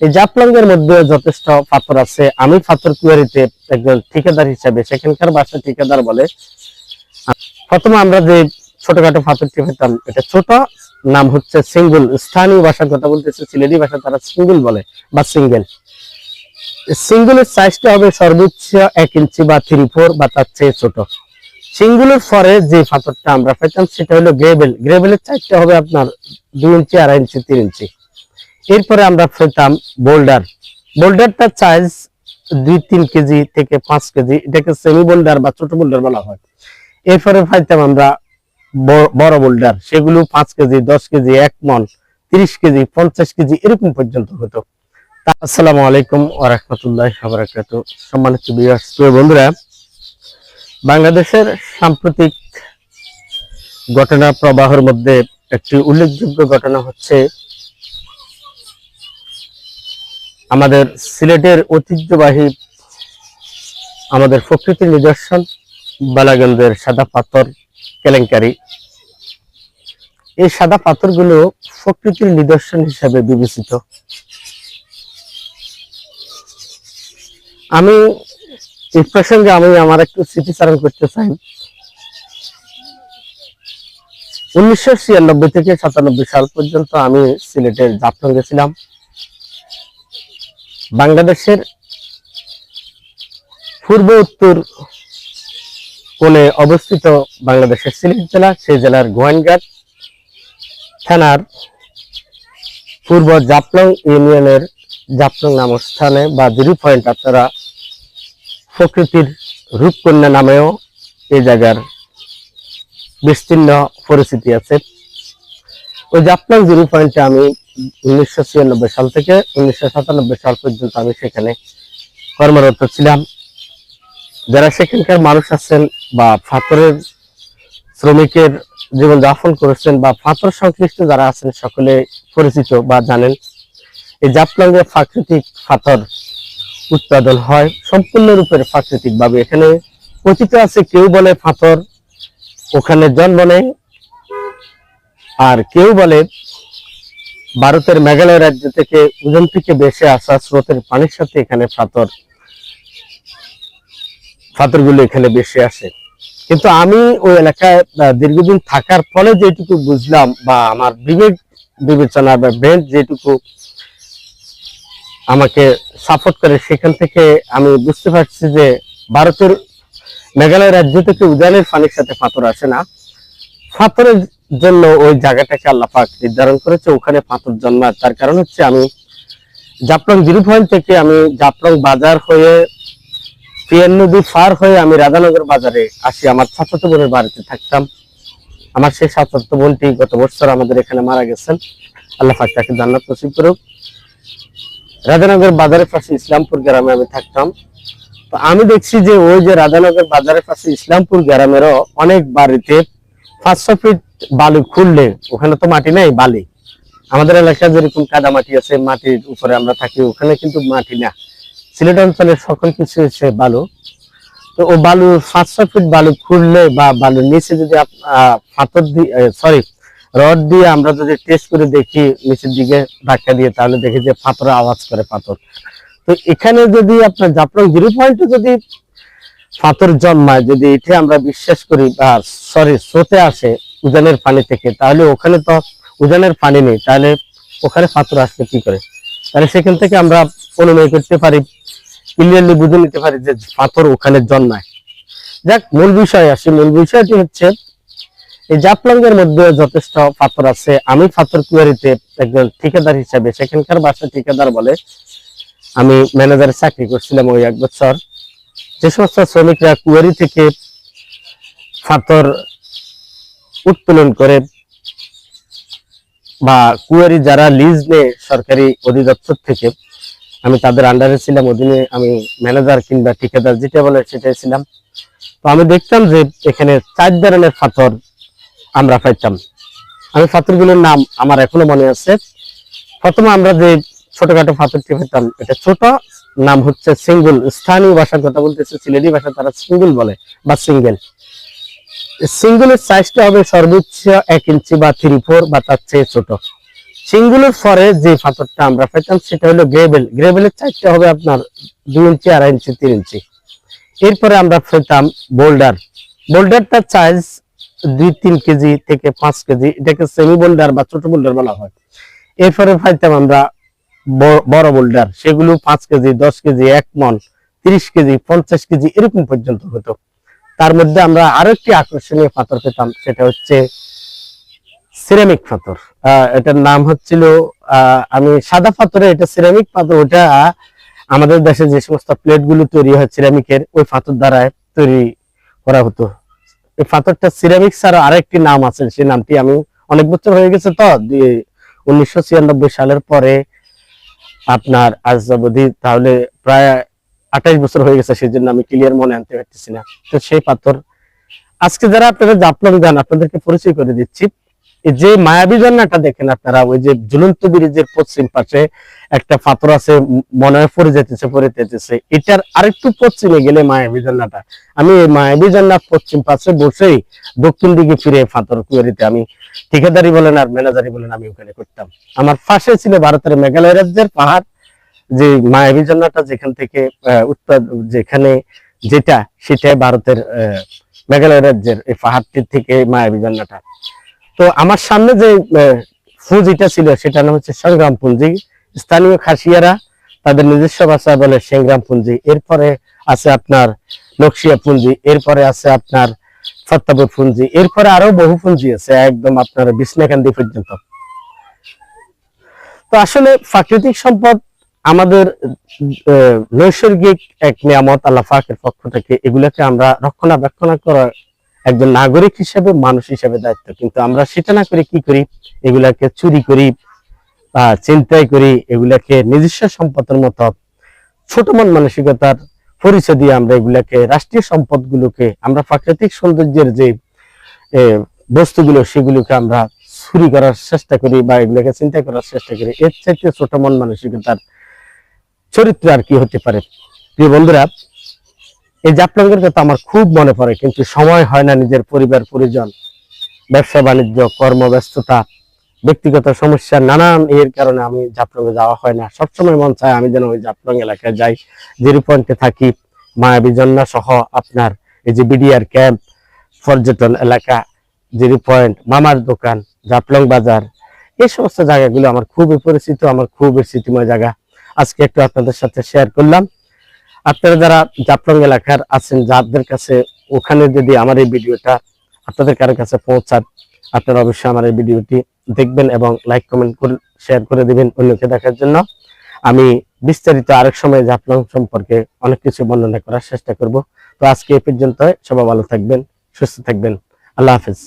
এই জাফলংয়ের মধ্যে যথেষ্ট পাথর আছে। আমি পাথর কুয়ারিতে একজন ঠিকাদার হিসাবে সেখানকার ভাষা ঠিকাদার বলে। প্রথমে আমরা যে ছোটখাটো পাথরটি পেতাম, এটা ছোট, নাম হচ্ছে সিঙ্গুল। স্থানীয় ভাষার কথা বলতেছে, সিলেটি ভাষা তারা সিঙ্গুল বলে বা সিঙ্গেল। সিঙ্গুলের সাইজটা হবে সর্বোচ্চ 1 ইঞ্চি বা 3/4 বা তার চেয়ে ছোট। সিঙ্গুলের পরে যে পাথরটা আমরা পেতাম সেটা হলো গ্রেভেল। গ্রেভেলের সাইজটা হবে আপনার 2 ইঞ্চি, 2.5 ইঞ্চি, 3 ইঞ্চি। এরপরে আমরা পেতাম বোল্ডার। বোল্ডারটার সাইজ 2-3 কেজি থেকে 5 কেজি, এটাকে সেমি বোল্ডার বা ছোট বোল্ডার বলা হয়। এরপরে পাইতাম আমরা বড় বোল্ডার, সেগুলো 5 কেজি, 10 কেজি, 1 মন, 30 কেজি, 50 কেজি এরকম পর্যন্ত হতো। আসসালামু আলাইকুম ওয়া রাহমাতুল্লাহি ওয়া বারাকাতুহু। সম্মানিত ভিউয়ার্স, প্রিয় বন্ধুরা, বাংলাদেশের সাম্প্রতিক ঘটনা প্রবাহের মধ্যে একটি উল্লেখযোগ্য ঘটনা হচ্ছে আমাদের সিলেটের ঐতিহ্যবাহী, আমাদের প্রকৃতির নিদর্শন বালাগঞ্জের সাদা পাথর কেলেঙ্কারি। এই সাদা পাথরগুলো প্রকৃতির নিদর্শন হিসেবে বিবেচিত। আমি এই প্রসঙ্গে আমার একটু স্মৃতিচারণ করতে চাই। 1996 থেকে 97 সাল পর্যন্ত আমি সিলেটের জাফলং গেছিলাম। বাংলাদেশের পূর্ব উত্তর কোণে অবস্থিত বাংলাদেশের সিলেট জেলা, সেই জেলার গোয়াইনঘাট থানার পূর্ব জাফলং ইউনিয়নের জাফলং নামক স্থানে বা 0 পয়েন্ট, আপনারা প্রকৃতির রূপকন্যা নামেও এই জায়গার বিস্তীর্ণ পরিচিতি আছে। ওই জাফলং 0 পয়েন্টে আমি 1996 সাল থেকে 1997 সাল পর্যন্ত আমি সেখানে কর্মরত ছিলাম। যারা সেখানকার মানুষ আছেন বা পাথরের শ্রমিকের জীবন যাপন করেছেন বা পাথর সংশ্লিষ্ট যারা আছেন সকলে পরিচিত বা জানেন। এই জাফলং এ প্রাকৃতিক পাথর উৎপাদন হয় সম্পূর্ণরূপে প্রাকৃতিক ভাবে। এখানে কথিত আছে, কেউ বলে পাথর ওখানে জন্ম নেয়, আর কেউ বলে ভারতের মেঘালয় রাজ্য থেকে উজান থেকে ভেসে আসা স্রোতের পানির সাথে এখানে পাথরগুলো এখানে ভেসে আসে। কিন্তু আমি ওই এলাকায় দীর্ঘদিন থাকার ফলে যেটুকু বুঝলাম বা আমার বিবেচনা বা ব্রেন যেটুকু আমাকে সাপোর্ট করে, সেখান থেকে আমি বুঝতে পারছি যে ভারতের মেঘালয় রাজ্য থেকে উজানের পানির সাথে পাথর আসে না। পাথরের জন্য ওই জায়গাটাকে আল্লাহ পাক নির্ধারণ করেছে, ওখানে পাথর জন্মায়। তার কারণ হচ্ছে আমি জাফলং 0 পয়েন্ট থেকে আমি জাফলং বাজার হয়ে পিয়ান নদী পার হয়ে আমি রাধানগর বাজারে আসি। আমার চাচাতো বোনের বাড়িতে থাকতাম। আমার সেই চাচাতো বোনটি গত বছর আমাদের এখানে মারা গেছেন, আল্লাহ পাক তাকে জান্নাত নসিব করুক। রাধানগর বাজারের পাশে ইসলামপুর গ্রামে আমি থাকতাম। তো আমি দেখছি যে ওই যে রাধানগর বাজারের পাশে ইসলামপুর গ্রামেরও অনেক বাড়িতে 500 ফিট বালু খুললে, ওখানে তো মাটি নাই, বালি। আমাদের এলাকায় যেরকম কাদা মাটি আছে, মাটির উপরে আমরা থাকি, ওখানে কিন্তু মাটি না। সিলেট অঞ্চলের সকল কিছু হচ্ছে বালু। তো ও বালু 500 ফিট বালু খুললে বা বালুর নিচে যদি পাথর দিয়ে রড দিয়ে আমরা যদি টেস্ট করে দেখি নিচের দিকে ধাক্কা দিয়ে, তাহলে দেখি যে পাথর আওয়াজ করে পাথর। তো এখানে যদি আপনার জাফলং 0 পয়েন্টে যদি পাথর জন্মায়, যদি এটা আমরা বিশ্বাস করি বা স্রোতে আসে উজানের পানি থেকে, তাহলে ওখানে তো উজানের পানি নেই, তাহলে ওখানে পাথর আসবে কি করে? তাহলে সেখান থেকে আমরা অনুমান করতে পারি, ক্লিয়ারলি বুঝে নিতে পারি যে পাথর ওখানে জন্মায়। যাক, মূল বিষয় আসি। মূল বিষয়টি হচ্ছে এই জাফলং এর মধ্যে যথেষ্ট পাথর আছে। আমি পাথর কুয়ারিতে একজন ঠিকাদার হিসাবে, সেখানকার ভাষা ঠিকাদার বলে, আমি ম্যানেজারের চাকরি করছিলাম ওই 1 বছর। যে সমস্ত শ্রমিকরা কুয়ারি থেকে পাথর উত্তোলন করে বা কুয়ারি যারা লিজ নেয় সরকারি অধিদপ্তর থেকে, আমি তাদের আন্ডারে ছিলাম, অধীনে আমি ম্যানেজার কিংবা ঠিকাদার যেটা বলে সেটাই ছিলাম। তো আমি দেখতাম যে এখানে 4 ধরনের পাথর আমরা পাইতাম। আমি পাথরগুলোর নাম আমার এখনো মনে আছে। প্রথমে আমরা যে ছোটখাটো পাথরটি পেতাম, এটা ছোট, নাম হচ্ছে সিঙ্গুল। স্থানীয় ভাষার কথা বলতেছে, সিলেটি ভাষা তারা সিঙ্গুল বলে বা সিঙ্গেল। সিঙ্গুলের সাইজটা হবে সর্বোচ্চ 1 ইঞ্চি বা 3/4 বা তার চেয়ে ছোট। সিংগুলোর পরে যে পাথরটা আমরা পেতাম সেটা হলো গ্রেভেল। গ্রেভেলের চাইতে হবে আপনার 2 ইঞ্চি, 2.5 ইঞ্চি, 3 ইঞ্চি। এরপরে আমরা পেতাম বোল্ডার। বোল্ডারটার সাইজ 2-3 কেজি থেকে 5 কেজি, এটাকে সেমি বোল্ডার বা ছোট বোল্ডার বলা হয়। এরপরে পাইতাম আমরা বড় বোল্ডার, সেগুলো 5 কেজি, 10 কেজি, 1 মন, 30 কেজি, 50 কেজি এরকম পর্যন্ত হতো। তার মধ্যে আমরা আরো একটি আকর্ষণীয় পাথর পেতাম, সেটা হচ্ছে সিরামিক পাথর। এটার নাম হচ্ছিল আমি সাদা পাথরে, এটা সিরামিক পাথর। ওটা আমাদের দেশে যে সমস্ত প্লেট গুলো তৈরি হয় সিরামিকের, ওই পাথর দ্বারা তৈরি করা হতো। এই পাথরটা সিরামিক ছাড়া আরেকটি নাম আছে, সেই নামটি আমি অনেক বছর হয়ে গেছে তো 1996 সালের পরে আপনার আজ অবধি, তাহলে প্রায় 28 বছর হয়ে গেছে, সেই জন্য আমি ক্লিয়ার মনে আনতে পারতেছি না। তো সেই পাথর আজকে যারা আপনারা জাফলং যান আপনাদেরকে পরিচয় করে দিচ্ছি। যে মায়াবী ঝর্ণাটা দেখেন আপনারা, ওই যে ঝুলন্ত ব্রিজের পশ্চিম পাশে একটা পাথর আছে, মনে হয় পড়ে যেতেছে, এটার আরেকটু পশ্চিমে গেলে মায়াবী ঝর্ণাটা। আমি এই মায়াবী ঝর্ণার পশ্চিম পাশে বসেই দক্ষিণ দিকে ফিরে পাথর কুয়ারিতে আমি ঠিকাদারি বলেন আর ম্যানেজারি বলেন আমি ওখানে করতাম। আমার পাশে ছিল ভারতের মেঘালয় রাজ্যের পাহাড়, যে মায়াবী ঝর্ণাটা যেখান থেকে উত্তর, যেখানে যেটা সেটাই ভারতের মেঘালয় রাজ্যের এই পাহাড়টির থেকে মায়াবী ঝর্ণাটা। তো আমার সামনে যে পুঁজিটা ছিল সেটা নাম হচ্ছে সংগ্রাম পুঞ্জি। স্থানীয় খাসিয়ারা তাদের নিজস্ব ভাষায় বলে সংগ্রাম পুঞ্জি। এরপরে আছে আপনার নকশিয়া পুঞ্জি, এরপরে আছে আপনার ফত্তাপুর পুঞ্জি, এরপরে আরো বহু পুঞ্জি আছে একদম আপনার বিষ্ণাকান্দি পর্যন্ত। তো আসলে প্রাকৃতিক সম্পদ আমাদের নৈসর্গিক এক নিয়ামত আল্লাহ পাকের পক্ষ থেকে, এগুলাকে আমরা রক্ষণাবেক্ষণ করা একজন নাগরিক হিসেবে, মানুষ হিসেবে দায়িত্ব। কিন্তু আমরা সেটা না করে কি করি, এগুলাকে চুরি করি, চিন্তাই করি, এগুলাকে নিজস্ব সম্পদের মতো ছোট মন মানসিকতার পরিচয় দিয়ে আমরা এগুলাকে, রাষ্ট্রীয় সম্পদ গুলোকে, আমরা প্রাকৃতিক সৌন্দর্যের যে বস্তুগুলো সেগুলোকে আমরা চুরি করার চেষ্টা করি বা এগুলাকে চিন্তা করার চেষ্টা করি। এর চাইতে ছোট মন মানসিকতার চরিত্র আর কি হতে পারে? প্রিয় বন্ধুরা, এই জাফলং এর কথা আমার খুব মনে পড়ে, কিন্তু সময় হয় না। নিজের পরিবার পরিজন, ব্যবসা বাণিজ্য, কর্মব্যস্ততা, ব্যক্তিগত সমস্যা, নানান এর কারণে আমি জাফলং এ যাওয়া হয় না। সবসময় মন চায় আমি যেন ওই জাফলং এলাকায় যাই, জিরো পয়েন্টে থাকি, মায়াবী ঝর্ণা সহ আপনার এই যে বিডিআর ক্যাম্প, পর্যটন এলাকা, জিরো পয়েন্ট, মামার দোকান, জাফলং বাজার, এই সমস্ত জায়গাগুলো আমার খুবই পরিচিত, আমার খুবই স্মৃতিময় জায়গা। আজকে একটু আপনাদের সাথে শেয়ার করলাম। আপনারা যারা জাফলং এলাকার আছেন, যাদের কাছে ওখানে যদি আমার এই ভিডিওটা আপনাদের কারো কাছে পৌঁছান, আপনারা অবশ্যই আমার এই ভিডিওটি দেখবেন এবং লাইক কমেন্ট করে শেয়ার করে দিবেন অন্যকে দেখার জন্য। আমি বিস্তারিত আরেক সময় জাফলং সম্পর্কে অনেক কিছু বর্ণনা করার চেষ্টা করব। তো আজকে এই পর্যন্ত, সবাই ভালো থাকবেন, সুস্থ থাকবেন, আল্লাহ হাফেজ।